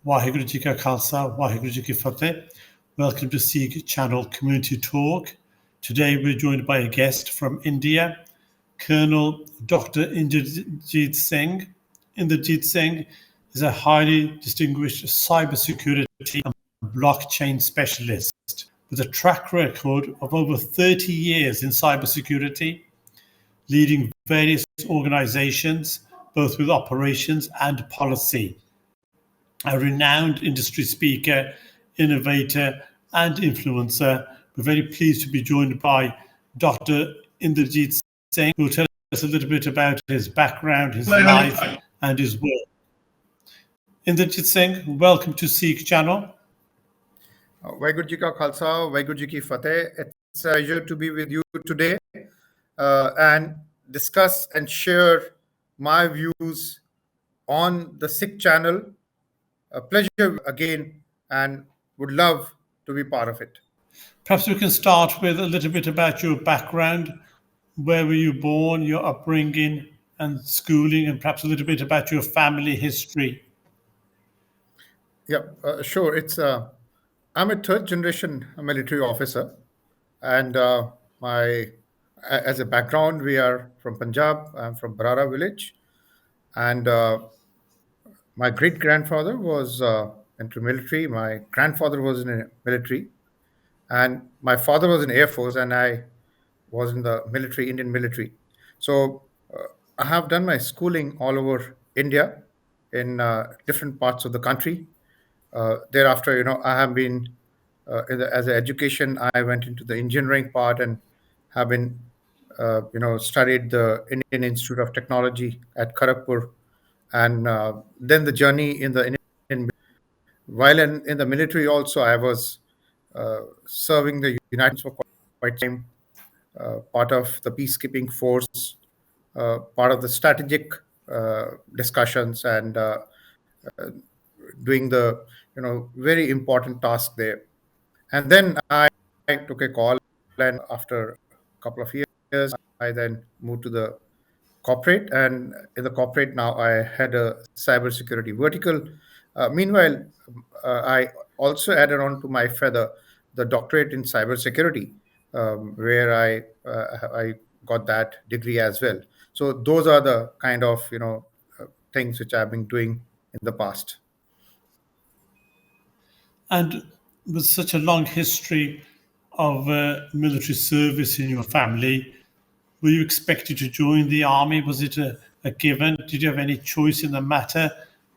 Waheguru Ji Ka Khalsa, Waheguru Ji Ki Fateh. Welcome to SIKH Channel Community Talk. Today we're joined by a guest from India, Colonel Dr. Inderjeet Singh. Inderjeet Singh is a highly distinguished cybersecurity and blockchain specialist with a track record of over 30 years in cybersecurity, leading various organizations, both with operations and policy. A renowned industry speaker, innovator, and influencer. We're very pleased to be joined by Dr. Inderjeet Singh, who will tell us a little bit about his background, his life, and his work. Inderjeet Singh, welcome to SIKH Channel. Waheguru Ji Ka Khalsa, Waheguru Ji Ki Fateh. It's a pleasure to be with you today and discuss and share my views on the SIKH channel. A pleasure again, and would love to be part of it. Perhaps we can start with a little bit about your background. Where were you born, your upbringing and schooling, and perhaps a little bit about your family history? Yeah, sure. I'm a third generation military officer, and as a background, we are from Punjab. I'm from Barara village, and my great grandfather was into military. My grandfather was in the military, and my father was in Air Force, and I was in the military, Indian military. So I have done my schooling all over India in different parts of the country. Thereafter, I have been as an education. I went into the engineering part and have been, studied the Indian Institute of Technology at Kharagpur, and then the journey in the Indian. While in the military, also I was serving the United States for quite time, part of the peacekeeping force, part of the strategic discussions, and doing the very important task there. And then I took a call, and after a couple of years, I then moved to the corporate, and in the corporate now I had a cybersecurity vertical. Meanwhile, I also added on to my feather the doctorate in cybersecurity, where I got that degree as well. So those are the kind of things which I've been doing in the past. And with such a long history of military service in your family, were you expected to join the army? Was it a given? Did you have any choice in the matter?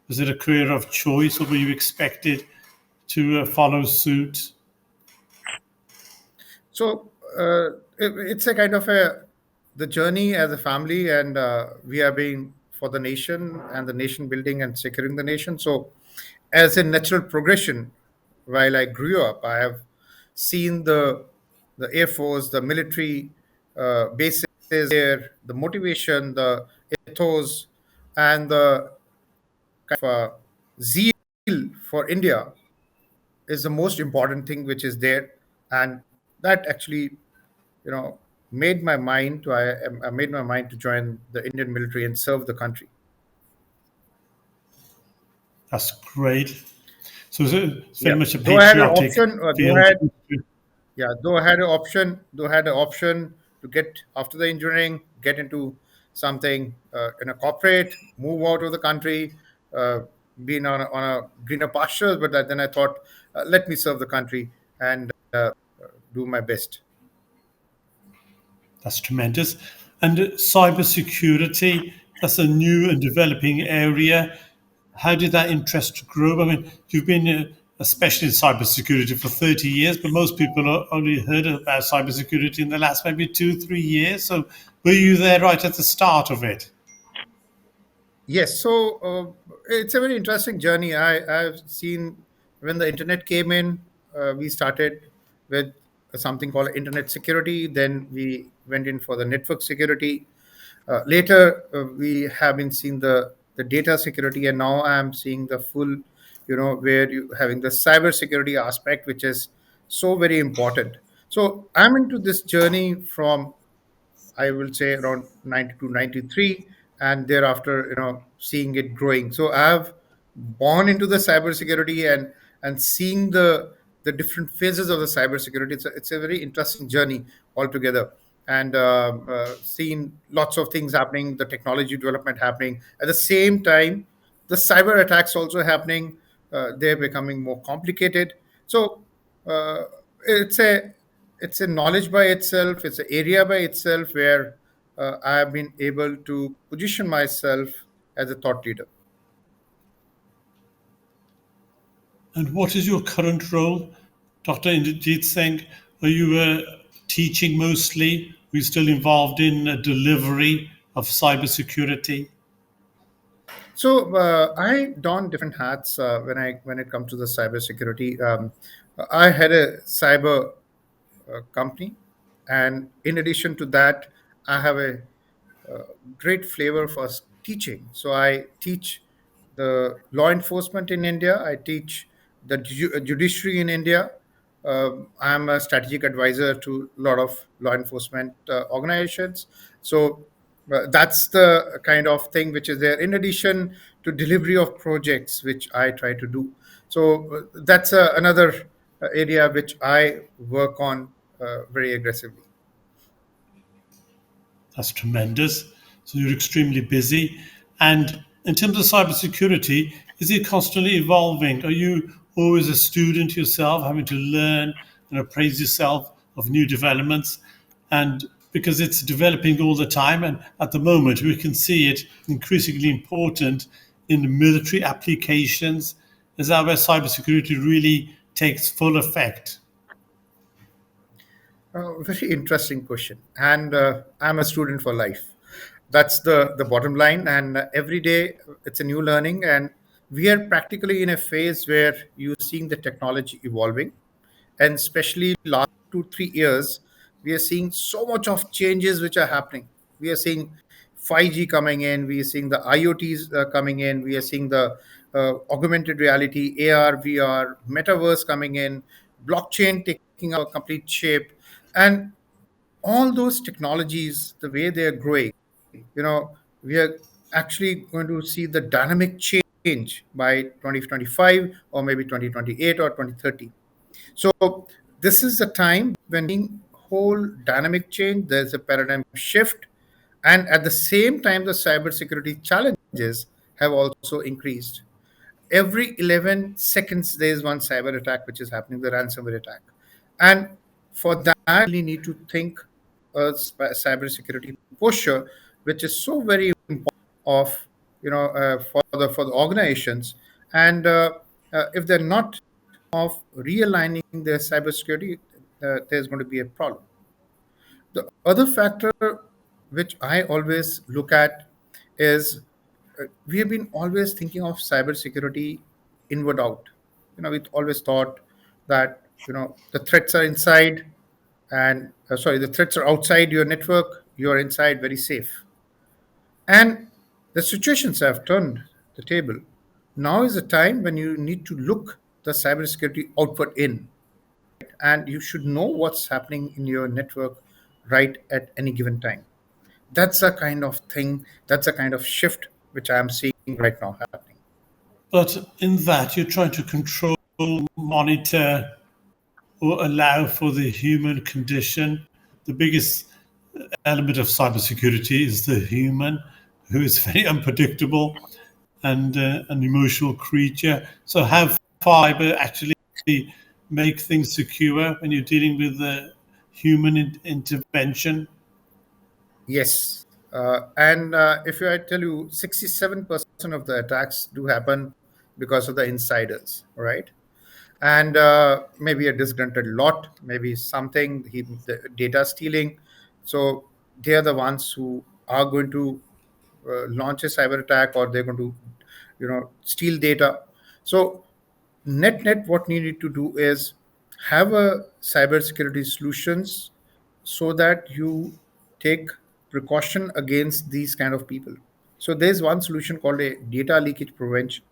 Was it a career of choice, or were you expected to follow suit? So it's a kind of the journey as a family, and we are being for the nation and the nation building and securing the nation. So as a natural progression, while I grew up, I have seen the Air Force, the military bases there, the motivation, the ethos, and the kind of zeal for India is the most important thing which is there, and that actually made my mind to I made my mind to join the Indian military and serve the country. That's great. So it's very Yeah, much a though I had an patriotic option, field. though I had an option to get after the engineering, get into something in a corporate, move out of the country, uh, being on a greener pastures. But then I thought, let me serve the country and do my best. That's tremendous. And cybersecurity, that's a new and developing area. How did that interest grow? I mean, you've been a specialist in cybersecurity for 30 years, but most people only heard about cybersecurity in the last maybe 2-3 years. So were you there right at the start of it? Yes, so it's a very interesting journey. I've seen when the internet came in, we started with something called internet security. Then we went in for the network security. Later, we have been seeing the data security, and now I'm seeing the full, where you having the cyber security aspect, which is so very important. So I'm into this journey from, I will say, around 92, 93, and thereafter, seeing it growing. So I have born into the cybersecurity and seeing the different phases of the cybersecurity. It's a very interesting journey altogether, and seeing lots of things happening, the technology development happening at the same time, the cyber attacks also happening. They're becoming more complicated. So uh, it's a knowledge by itself. It's an area by itself where I have been able to position myself as a thought leader. And what is your current role, Dr. Inderjeet Singh? Are you teaching mostly? Are you still involved in delivery of cybersecurity? So I don different hats when it comes to the cybersecurity. I had a cyber company, and in addition to that, I have a uh, great flavor for teaching. So I teach the law enforcement in India. I teach the judiciary in India. I'm a strategic advisor to a lot of law enforcement organizations. So that's the kind of thing which is there. In addition to delivery of projects, which I try to do. So that's another area which I work on very aggressively. That's tremendous. So you're extremely busy. And in terms of cybersecurity, is it constantly evolving? Are you always a student yourself, having to learn and appraise yourself of new developments? And because it's developing all the time, and at the moment we can see it increasingly important in military applications. Is that where cybersecurity really takes full effect? Very interesting question. And I'm a student for life. That's the bottom line. And every day it's a new learning. And we are practically in a phase where you're seeing the technology evolving. And especially last 2 3 years, we are seeing so much of changes which are happening. We are seeing 5G coming in. We are seeing the IoTs coming in. We are seeing the augmented reality, AR, VR, metaverse coming in, blockchain taking a complete shape, and all those technologies, the way they are growing, we are actually going to see the dynamic change by 2025 or maybe 2028 or 2030. So this is the time when being whole dynamic change, there's a paradigm shift, and at the same time, the cybersecurity challenges have also increased. Every 11 seconds, there is one cyber attack which is happening, the ransomware attack, and for that, we need to think a cybersecurity posture, which is so very important of for the organizations, and if they're not of realigning their cybersecurity, there's going to be a problem. The other factor which I always look at is we have been always thinking of cybersecurity inward out. We always thought that the threats are inside, and the threats are outside your network. You are inside, very safe. And the situations have turned the table. Now is the time when you need to look the cybersecurity outward in, and you should know what's happening in your network right at any given time. That's a kind of thing, that's a kind of shift which I'm seeing right now happening. But in that, you're trying to control, monitor, or allow for the human condition. The biggest element of cybersecurity is the human, who is very unpredictable and an emotional creature. So, how far cyber actually make things secure when you're dealing with the human intervention? Yes. And if I tell you, 67% of the attacks do happen because of the insiders, right? And maybe a disgruntled lot, maybe something, the data stealing. So they are the ones who are going to launch a cyber attack, or they're going to steal data. So net what we need to do is have a cybersecurity solutions so that you take precaution against these kind of people. So there's one solution called a data leakage prevention,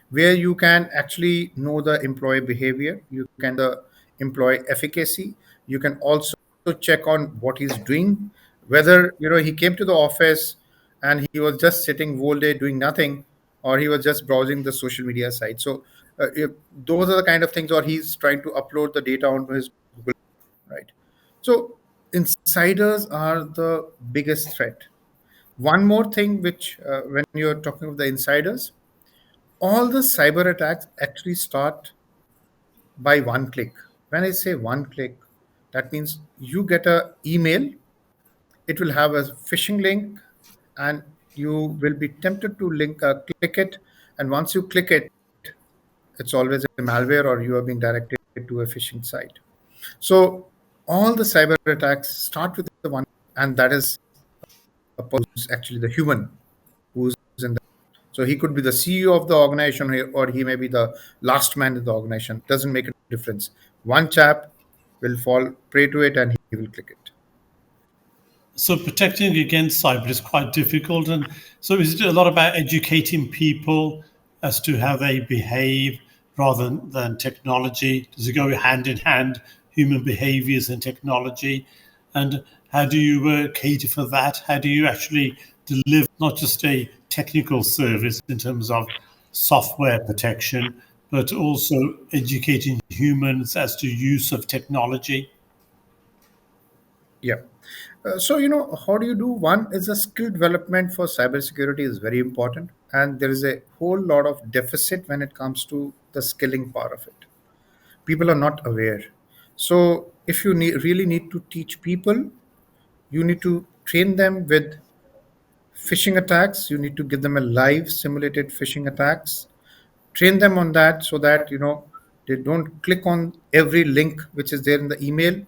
where you can actually know the employee behavior, you can the employee efficacy, you can also check on what he's doing, whether he came to the office and he was just sitting whole day doing nothing, or he was just browsing the social media site. So if those are the kind of things, or he's trying to upload the data onto his Google, right? So insiders are the biggest threat. One more thing, which when you're talking of the insiders, all the cyber attacks actually start by one click. When I say one click, that means you get a email, it will have a phishing link, and you will be tempted to click it. And once you click it, it's always a malware, or you are being directed to a phishing site. So all the cyber attacks start with the one, and that is a person who's actually the human who's in the. So he could be the CEO of the organization, or he may be the last man in the organization. Doesn't make a difference. One chap will fall prey to it, and he will click it. So protecting against cyber is quite difficult. And so is it a lot about educating people as to how they behave rather than technology? Does it go hand in hand, human behaviors and technology? And how do you cater for that? How do you actually deliver not just a technical service in terms of software protection, but also educating humans as to use of technology? Yeah. So, how do you do? One is a skill development for cybersecurity is very important, and there is a whole lot of deficit when it comes to the skilling part of it. People are not aware. So, if you really need to teach people, you need to train them with phishing attacks. You need to give them a live simulated phishing attacks. Train them on that so that they don't click on every link which is there in the email,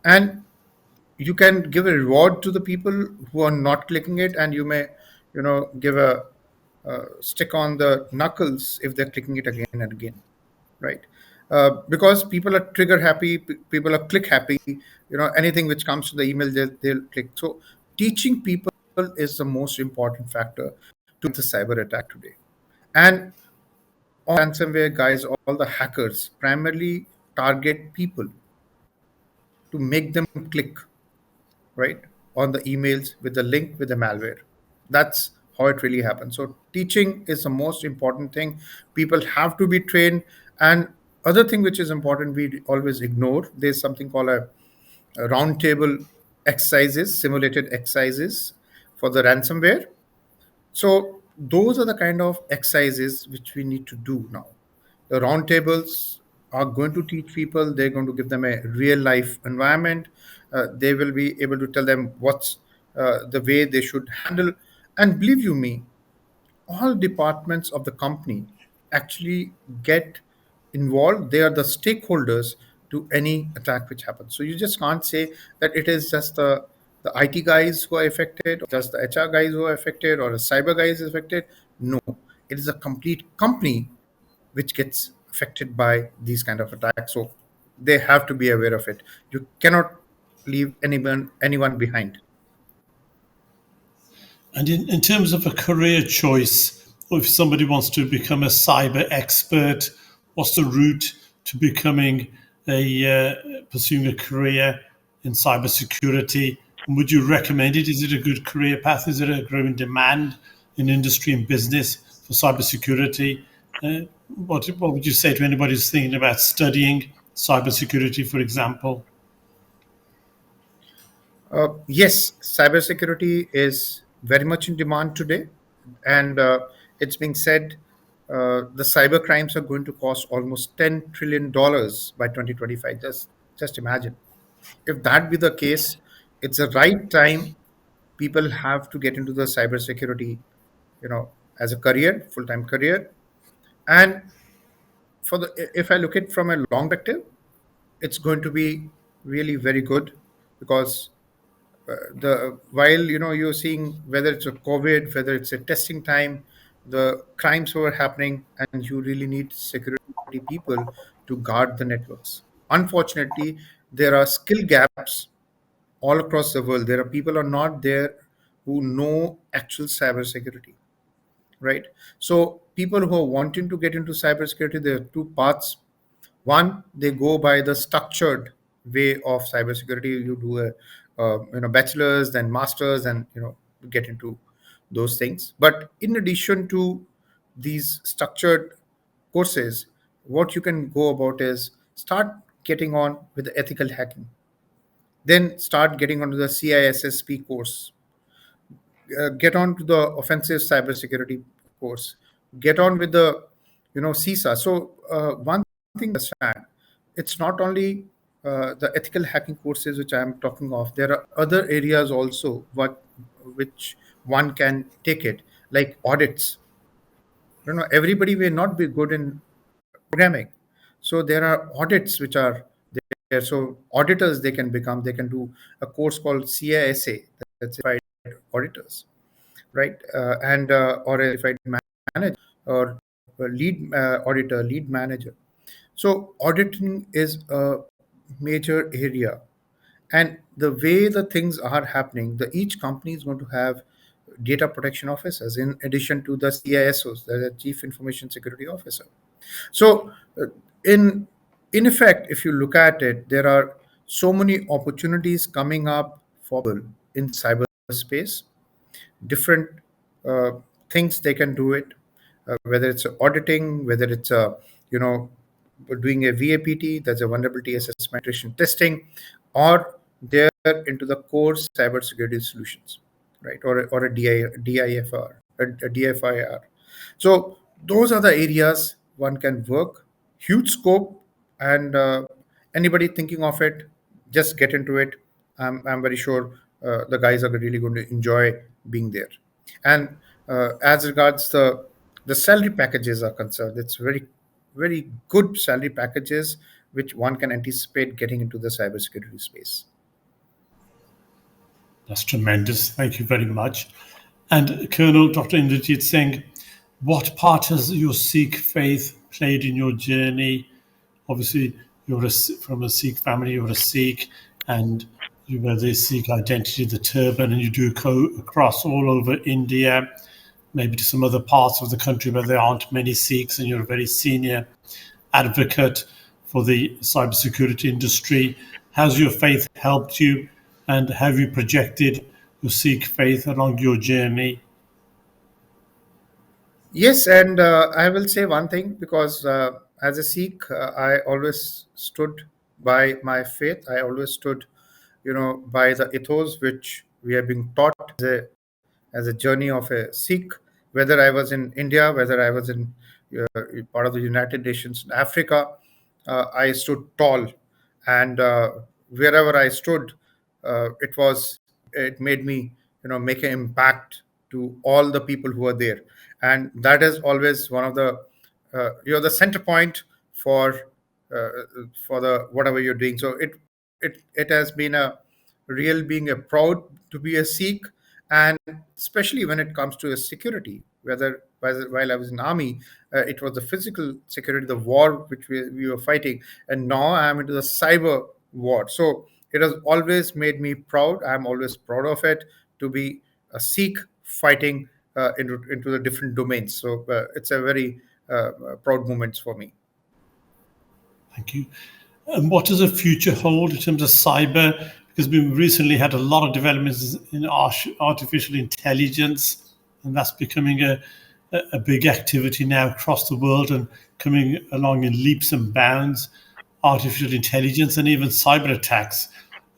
and you can give a reward to the people who are not clicking it, and you may give a stick on the knuckles if they're clicking it again and again, right? Because people are trigger happy, people are click happy. Anything which comes to the email, they'll click. So teaching people is the most important factor to the cyber attack today. And all ransomware guys, all the hackers primarily target people to make them click, right, on the emails with the link with the malware. That's how it really happens. So teaching is the most important thing. People have to be trained. And other thing which is important, we always ignore, there's something called a round table exercises, simulated exercises for the ransomware. So those are the kind of exercises which we need to do now. The roundtables are going to teach people. They're going to give them a real life environment. They will be able to tell them what's the way they should handle. And believe you me, all departments of the company actually get involved. They are the stakeholders to any attack which happens. So you just can't say that it is just the IT guys who are affected, or just the HR guys who are affected, or the cyber guys affected. No, it is a complete company which gets affected by these kind of attacks. So they have to be aware of it. You cannot leave anyone behind. And in terms of a career choice, or if somebody wants to become a cyber expert, what's the route to becoming pursuing a career in cybersecurity? And would you recommend it? Is it a good career path? Is it a growing demand in industry and business for cybersecurity? What would you say to anybody who's thinking about studying cybersecurity, for example? Yes, cybersecurity is very much in demand today, and it's being said the cyber crimes are going to cost almost $10 trillion by 2025. Just imagine, if that be the case, it's the right time. People have to get into the cybersecurity, as a career, full-time career. And for the if I look at from a long perspective, it's going to be really very good, because the while you're seeing whether it's a COVID, whether it's a testing time, the crimes were happening, and you really need security people to guard the networks. Unfortunately, there are skill gaps all across the world. There are people are not there who know actual cybersecurity, right? So people who are wanting to get into cybersecurity, there are two paths. One, they go by the structured way of cybersecurity. You do a bachelor's, then master's, and get into those things. But in addition to these structured courses, what you can go about is start getting on with the ethical hacking, then start getting onto the CISSP course, get on to the offensive cybersecurity course, get on with the CISA. So one thing to understand, it's not only the ethical hacking courses which I am talking of. There are other areas also which one can take it, like audits. Everybody may not be good in programming, so there are audits which are there. So auditors they can become. They can do a course called CISA, that's certified auditors, right? And or a certified manager or a lead auditor, lead manager. So auditing is a major area, and the way the things are happening, the each company is going to have data protection officers in addition to the CISOs, the Chief Information Security Officer. So, in in effect, if you look at it, there are so many opportunities coming up for people in cyberspace, different uh, things they can do it, whether it's auditing, whether it's you know doing a VAPT, that's a vulnerability assessment penetration testing, or they're into the core cybersecurity solutions, right? Or a DIFR, a DFIR. So those are the areas one can work. Huge scope, and anybody thinking of it, just get into it. I'm very sure the guys are really going to enjoy being there. And as regards the salary packages are concerned, it's very good salary packages which one can anticipate getting into the cybersecurity space. That's tremendous. Thank you very much. And Colonel Dr. Inderjeet Singh, what part has your Sikh faith played in your journey? Obviously, from a Sikh family, you're a Sikh, and you wear the Sikh identity, the turban, and you do go across all over India, maybe to some other parts of the country where there aren't many Sikhs, and you're a very senior advocate for the cybersecurity industry. Has your faith helped you, and have you projected your Sikh faith along your journey? Yes, and I will say one thing, because as a Sikh, I always stood by my faith. I always stood, by the ethos which we have been taught as a journey of a Sikh. Whether I was in India, whether I was in part of the United Nations in Africa, I stood tall, and wherever I stood, it made me make an impact to all the people who are there, and that is always one of the you're the center point for uh, for the whatever you're doing. So it has been a real being a proud to be a Sikh, and especially when it comes to a security. Whether while I was in army, it was the physical security, the war which we were fighting, and now I am into the cyber war. So it has always made me proud. I'm always proud of it to be a Sikh fighting into the different domains. So it's a very proud moment for me. Thank you. And what does the future hold in terms of cyber? Because we've recently had a lot of developments in artificial intelligence, and that's becoming a big activity now across the world and coming along in leaps and bounds. Artificial intelligence and even cyber attacks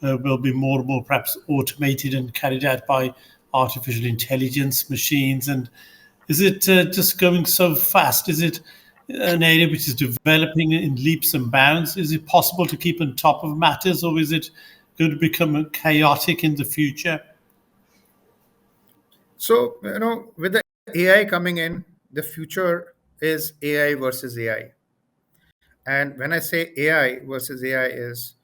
will be more and more perhaps automated and carried out by artificial intelligence machines. And is it just going so fast? Is it an area which is developing in leaps and bounds? Is it possible to keep on top of matters, or is it going to become chaotic in the future? So, with the AI coming in, the future is AI versus AI. And when I say AI versus AI, is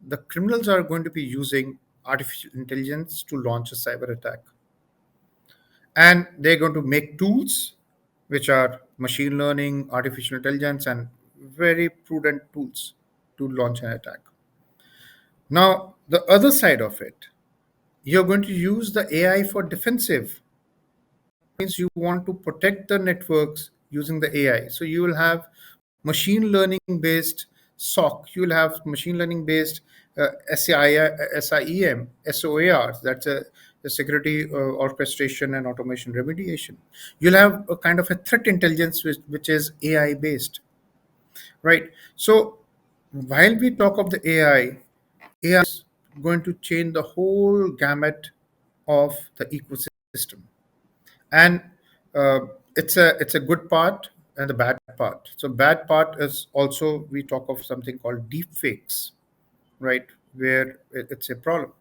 the criminals are going to be using artificial intelligence to launch a cyber attack. And they're going to make tools which are machine learning, artificial intelligence, and very prudent tools to launch an attack. Now, the other side of it, you're going to use the AI for defensive. Means you want to protect the networks using the AI. So you will have machine learning based SOC, you will have machine learning based SIEM, SOARs. That's a the security orchestration and automation remediation. You'll have a kind of a threat intelligence which is AI based, right? So while we talk of the AI is going to change the whole gamut of the ecosystem, and uh, it's a good part and the bad part. So bad part is also we talk of something called deep fakes, right? Where it's a problem.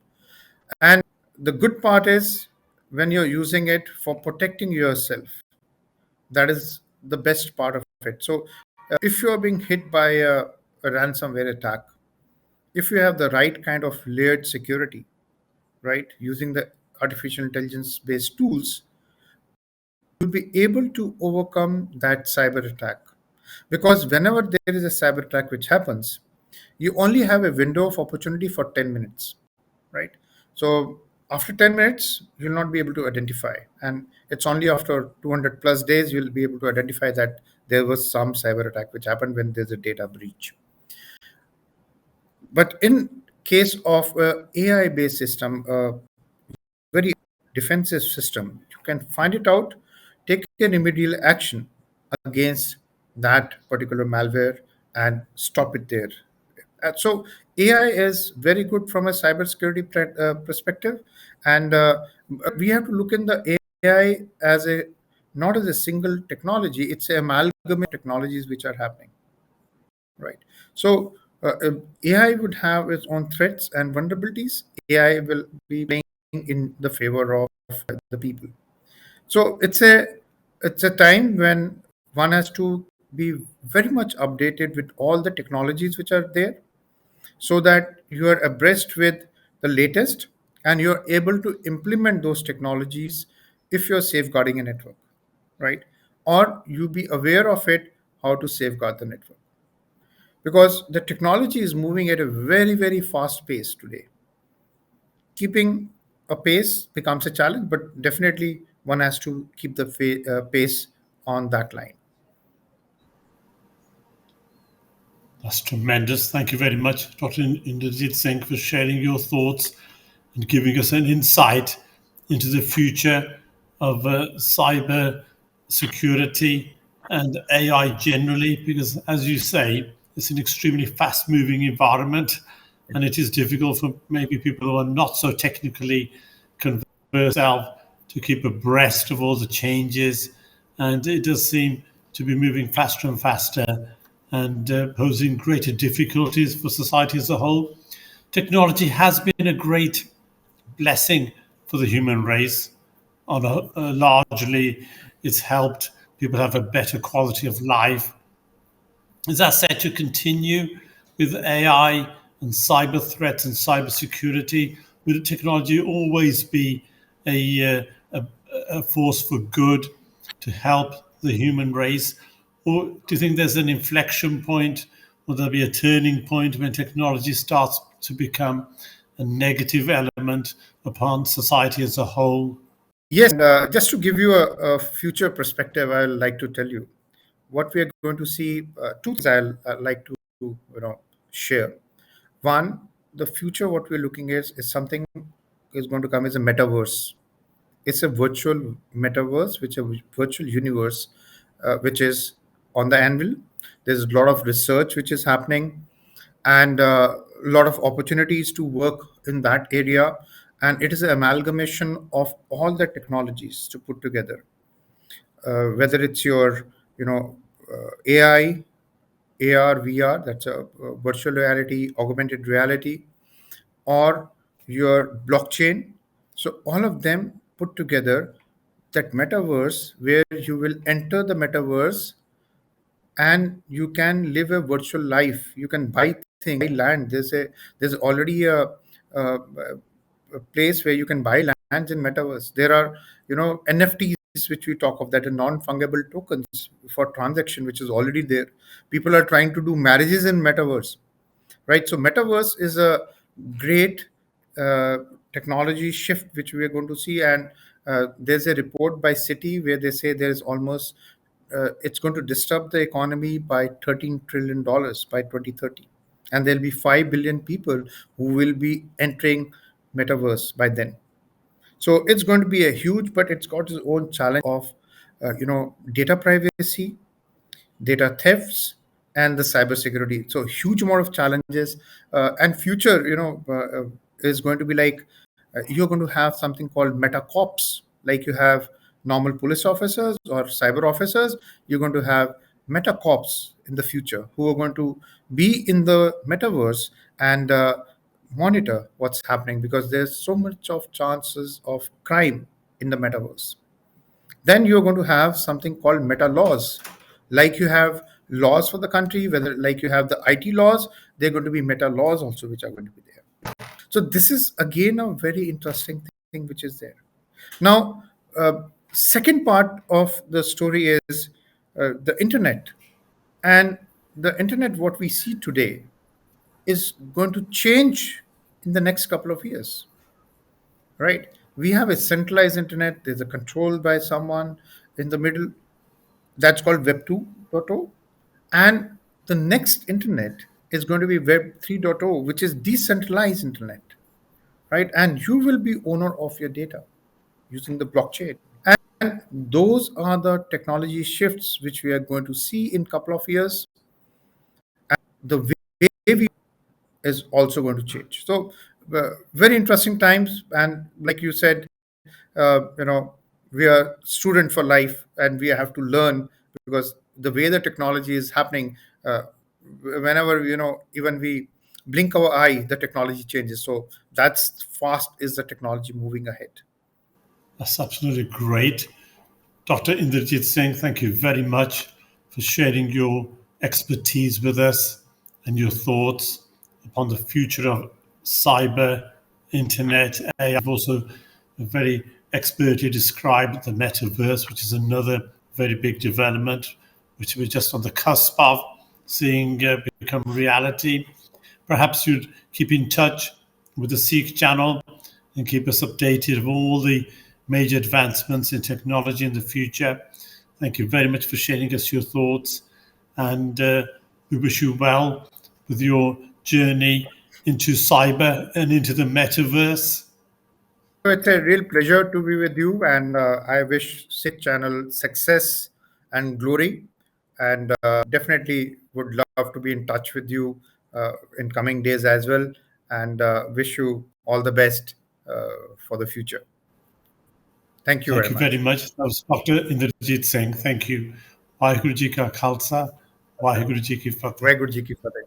And the good part is when you're using it for protecting yourself, that is the best part of it. So if you're being hit by a ransomware attack, if you have the right kind of layered security, right, using the artificial intelligence based tools, you'll be able to overcome that cyber attack. Because whenever there is a cyber attack which happens, you only have a window of opportunity for 10 minutes, right? So after 10 minutes, you'll not be able to identify. And it's only after 200 plus days you'll be able to identify that there was some cyber attack which happened when there's a data breach. But in case of a AI based system, very defensive system, you can find it out, take an immediate action against that particular malware and stop it there. So AI is very good from a cybersecurity perspective, and we have to look in the AI as a not as a single technology; it's an amalgam of technologies which are happening, right? So AI would have its own threats and vulnerabilities. AI will be playing in the favor of the people. So it's a time when one has to be very much updated with all the technologies which are there, so that you are abreast with the latest and you're able to implement those technologies if you're safeguarding a network, right? Or you be aware of it, how to safeguard the network, because the technology is moving at a very very fast pace today. Keeping a pace becomes a challenge, but definitely one has to keep the pace on that line. That's tremendous. Thank you very much, Dr. Inderjeet Singh, for sharing your thoughts and giving us an insight into the future of cyber security and AI generally, because as you say, it's an extremely fast moving environment and it is difficult for maybe people who are not so technically conversed to keep abreast of all the changes. And it does seem to be moving faster and faster and posing greater difficulties for society as a whole. Technology has been a great blessing for the human race. Largely, it's helped people have a better quality of life. Is that set to continue with AI and cyber threats and cyber security? Will technology always be a force for good to help the human race? Or do you think there's an inflection point? Will there be a turning point when technology starts to become a negative element upon society as a whole? Yes, and just to give you a future perspective, I'd like to tell you what we are going to see. Two things I'll like to share. One, the future what we're looking is something is going to come as a metaverse. It's a virtual metaverse, which is a virtual universe, which is on the anvil. There's a lot of research which is happening, and a lot of opportunities to work in that area. And it is an amalgamation of all the technologies to put together, whether it's your, AI, AR, VR, that's a virtual reality, augmented reality, or your blockchain. So all of them put together, that metaverse where you will enter the metaverse and you can live a virtual life. You can buy things, buy land. There's already a, a place where you can buy lands in metaverse. There are NFTs which we talk of, that are non-fungible tokens for transaction, which is already there. People are trying to do marriages in metaverse, right? So metaverse is a great uh, technology shift which we are going to see. And there's a report by Citi where they say there's almost it's going to disrupt the economy by $13 trillion by 2030, and there'll be 5 billion people who will be entering metaverse by then. So it's going to be a huge, but it's got its own challenge of, data privacy, data thefts, and the cybersecurity. So huge amount of challenges, and future, is going to be like, you're going to have something called meta cops. Like you have normal police officers or cyber officers, you're going to have meta cops in the future who are going to be in the metaverse and monitor what's happening, because there's so much of chances of crime in the metaverse. Then you're going to have something called meta laws. Like you have laws for the country, whether like you have the IT laws, they're going to be meta laws also, which are going to be there. So this is again a very interesting thing which is there. Now, second part of the story is the internet. And the internet, what we see today, is going to change in the next couple of years, right? We have a centralized internet, there's a control by someone in the middle. That's called Web 2.0. And the next internet is going to be Web 3.0, which is decentralized internet, right? And you will be owner of your data using the blockchain. And those are the technology shifts which we are going to see in couple of years. The way we is also going to change. So very interesting times. And like you said, we are student for life, and we have to learn, because the way the technology is happening, whenever even we blink our eye, the technology changes. So that's fast is the technology moving ahead. That's absolutely great. Dr. Inderjeet Singh, thank you very much for sharing your expertise with us and your thoughts upon the future of cyber, internet, AI. You've also very expertly described the metaverse, which is another very big development, which we're just on the cusp of seeing become reality. Perhaps you'd keep in touch with the SIKH channel and keep us updated of all the major advancements in technology in the future. Thank you very much for sharing us your thoughts, and we wish you well with your journey into cyber and into the metaverse. So it's a real pleasure to be with you, and I wish SIKH channel success and glory, and definitely would love to be in touch with you in coming days as well, and wish you all the best for the future. Thank you Thank very you very much. much. That was Dr. Inderjeet Singh. Thank you. Waheguru Ji Ka Khalsa, Waheguru Ji Ki Fateh. Very good, Ji Ki Fateh.